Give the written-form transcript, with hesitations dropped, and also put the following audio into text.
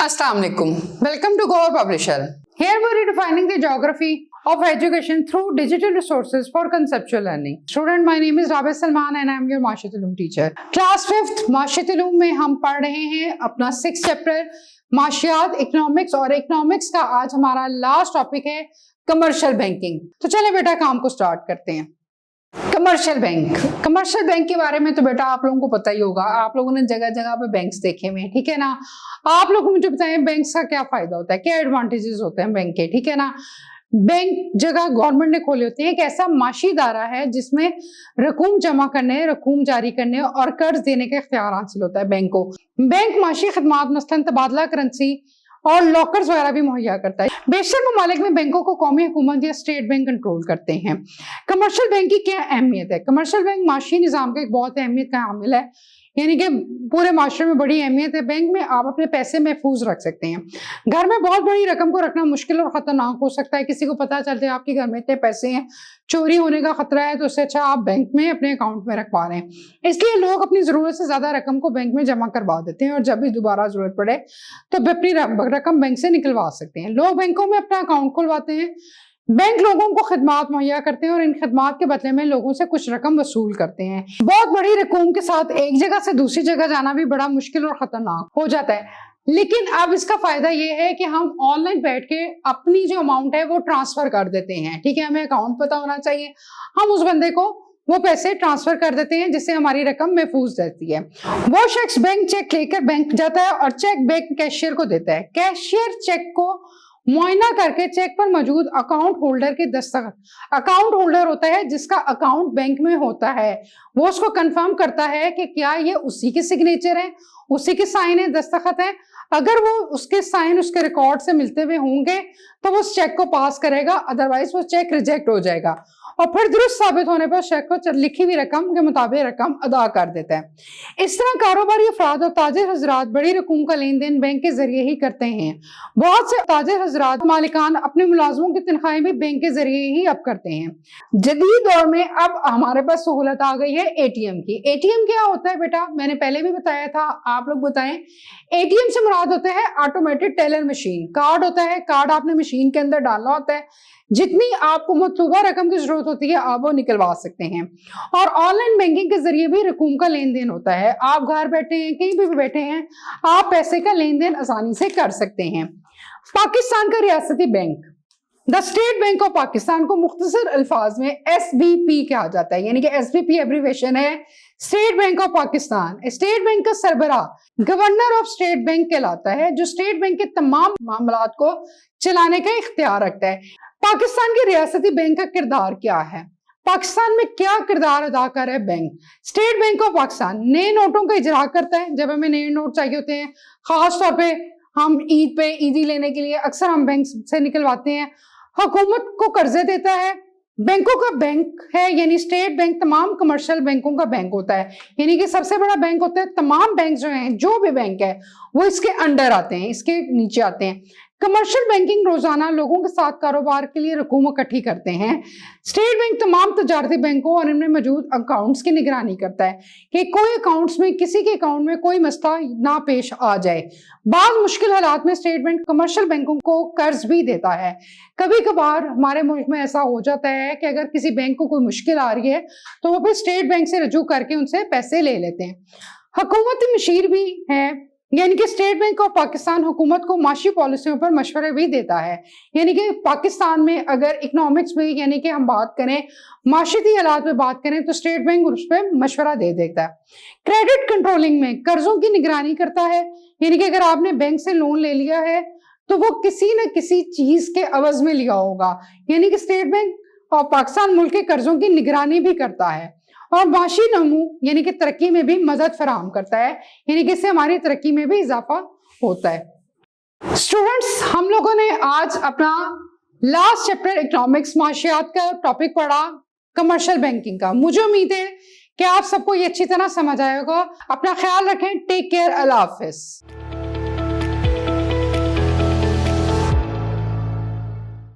Assalamu alaikum. Welcome to Goa Publisher. Here we are redefining the geography of education through digital resources for conceptual learning. Student, my name is Rabia Salman and I am your Mashiat Uloom teacher. Class 5th Mashiat Uloom में हम पढ़ रहे हैं अपना 6th chapter माशियात economics, और economics का आज हमारा लास्ट टॉपिक है कमर्शियल बैंकिंग। तो चले बेटा काम को स्टार्ट करते हैं। कमर्शियल बैंक के बारे में तो बेटा आप लोगों को पता ही होगा, आप लोगों ने जगह जगह पे बैंक्स देखे हुए हैं, ठीक है ना। आप लोग मुझे बताएं बैंक्स का क्या फायदा होता है, क्या एडवांटेजेस होते हैं बैंक के, ठीक है ना। बैंक जगह गवर्नमेंट ने खोले होते हैं, एक ऐसा माशी दायरा है जिसमें रकूम जमा करने, रकूम जारी करने और कर्ज देने का इख्तियार हासिल होता है बैंक को। बैंक माशी खदमात मसलन तबादला करेंसी और लॉकर्स वगैरह भी मुहैया करता है। बेशतर ममालिक में बैंकों को कौमी हुकूमत या स्टेट बैंक कंट्रोल करते हैं। कमर्शियल बैंक की क्या अहमियत है? कमर्शियल बैंक माशी निज़ाम का एक बहुत अहमियत का हामिल है, यानी कि पूरे माशरे में बड़ी अहमियत है। बैंक में आप अपने पैसे महफूज रख सकते हैं। घर में बहुत बड़ी रकम को रखना मुश्किल और खतरनाक हो सकता है। किसी को पता चलता है आपके घर में इतने पैसे हैं, चोरी होने का खतरा है, तो उससे अच्छा आप बैंक में अपने अकाउंट में रखवा रहे हैं। इसलिए लोग अपनी जरूरत से ज्यादा रकम को बैंक में जमा करवा देते हैं और जब भी दोबारा जरूरत पड़े तो अपनी रकम बैंक से निकलवा सकते हैं। लोग बैंकों में अपना अकाउंट खुलवाते हैं। बैंक लोगों को खिदमात मुहैया करते हैं और इन खिदमात के बदले में लोगों से कुछ रकम वसूल करते हैं। बहुत बड़ी रकम के साथ एक जगह से दूसरी जगह जाना भी बड़ा मुश्किल और खतरनाक हो जाता है, लेकिन अब इसका फायदा ये है कि हम ऑनलाइन बैठ के अपनी जो अमाउंट है वो ट्रांसफर कर देते हैं, ठीक है। हमें अकाउंट पता होना चाहिए, हम उस बंदे को वो पैसे ट्रांसफर कर देते हैं जिससे हमारी रकम महफूज रहती है। वो शख्स बैंक चेक लेकर बैंक जाता है और चेक बैंक कैशियर को देता है। कैशियर चेक को मुआयना करके चेक पर मौजूद अकाउंट होल्डर के दस्तखत, अकाउंट होल्डर होता है जिसका अकाउंट बैंक में होता है, वो उसको कंफर्म करता है कि क्या ये उसी के सिग्नेचर है, उसी के साइन है, दस्तखत है। अगर वो उसके साइन उसके रिकॉर्ड से मिलते हुए होंगे तो वो उस चेक को पास करेगा, अदरवाइज वो चेक रिजेक्ट हो जाएगा और फिर दुरुस्त साबित होने पर चेक को लिखी हुई रकम के मुताबिक रकम अदा कर देता है। इस तरह कारोबारी अफराद और ताजिर हजरात बड़ी रकूम का लेन देन बैंक के जरिए ही करते हैं। बहुत से ताजिर हजरात मालिकान अपने मुलाजमों की तनख्वाहें भी बैंक के जरिए ही अब करते हैं। जदीद दौर में अब हमारे पास सहूलत आ गई है एटीएम की। एटीएम क्या होता है बेटा, मैंने पहले भी बताया था, आप लोग बताएं। एटीएम से मुराद होता है ऑटोमेटेड टेलर मशीन। कार्ड होता है, कार्ड आपने मशीन के अंदर डालना होता है, जितनी आपको मतलूबा रकम की जरूरत होती है आप वो निकलवा सकते हैं। और ऑनलाइन बैंकिंग के जरिए भी रकूम का लेन देन होता है। आप घर बैठे हैं, कहीं भी बैठे हैं, आप पैसे का लेन देन आसानी से कर सकते हैं। पाकिस्तान का रियासती bank the state bank of Pakistan को मुख्तसर अल्फाज में SBP कहा जाता है, यानी कि SBP एब्रीवेशन है state bank of Pakistan. State bank का सरबराह गवर्नर ऑफ स्टेट बैंक कहलाता है, जो स्टेट बैंक के तमाम मामलात को चलाने का इख्तियार रखता है। पाकिस्तान के रियासती बैंक का किरदार क्या है? पाकिस्तान में क्या किरदार अदा कर रहा है bank? State bank of Pakistan नए नोटों का इजरा करता है। जब हमें नए नोट चाहिए होते हैं, खास तौर पे हम ईद पे ईदी लेने के लिए अक्सर हम बैंक से निकलवाते हैं। हुकूमत को कर्जे देता है। बैंकों का बैंक है, यानी स्टेट बैंक तमाम कमर्शियल बैंकों का बैंक होता है, यानी कि सबसे बड़ा बैंक होता है। तमाम बैंक जो हैं, जो भी बैंक है वो इसके अंडर आते हैं, इसके नीचे आते हैं। कमर्शियल बैंकिंग रोजाना लोगों के साथ कारोबार के लिए रकूम इकट्ठी करते हैं। स्टेट बैंक तमाम तजारती बैंकों और इनमें मौजूद अकाउंट्स की निगरानी करता है कि कोई अकाउंट्स में, किसी के अकाउंट में कोई मसला ना पेश आ जाए। बाद मुश्किल हालात में स्टेट बैंक कमर्शियल बैंकों को कर्ज भी देता है। कभी कभार हमारे मुल्क में ऐसा हो जाता है कि अगर किसी बैंक को कोई मुश्किल आ रही है तो वो फिर स्टेट बैंक से रजू करके उनसे पैसे ले लेते हैं। हुकूमती मशीर भी है, यानी कि स्टेट बैंक ऑफ पाकिस्तान हुकूमत को माशी पॉलिसियों पर मशवरे भी देता है। यानी कि पाकिस्तान में अगर इकोनॉमिक्स में, यानी कि हम बात करें माशी हालात में बात करें, तो स्टेट बैंक उस पर मशवरा दे देता है। क्रेडिट कंट्रोलिंग में कर्जों की निगरानी करता है, यानी कि अगर आपने बैंक से लोन ले लिया है तो वो किसी न किसी चीज के अवज में लिया होगा, यानी कि स्टेट बैंक ऑफ पाकिस्तान मुल्क के कर्जों की निगरानी भी करता है और माशी नमू यानी कि तरक्की में भी मदद फराहम करता है, यानी कि इससे हमारी तरक्की में भी इजाफा होता है। स्टूडेंट्स, हम लोगों ने आज अपना लास्ट चैप्टर इकोनॉमिक्स माशियात का टॉपिक पढ़ा, कमर्शियल बैंकिंग का। मुझे उम्मीद है कि आप सबको ये अच्छी तरह समझ आएगा। अपना ख्याल रखें। Take care. अल्लाह हाफिज।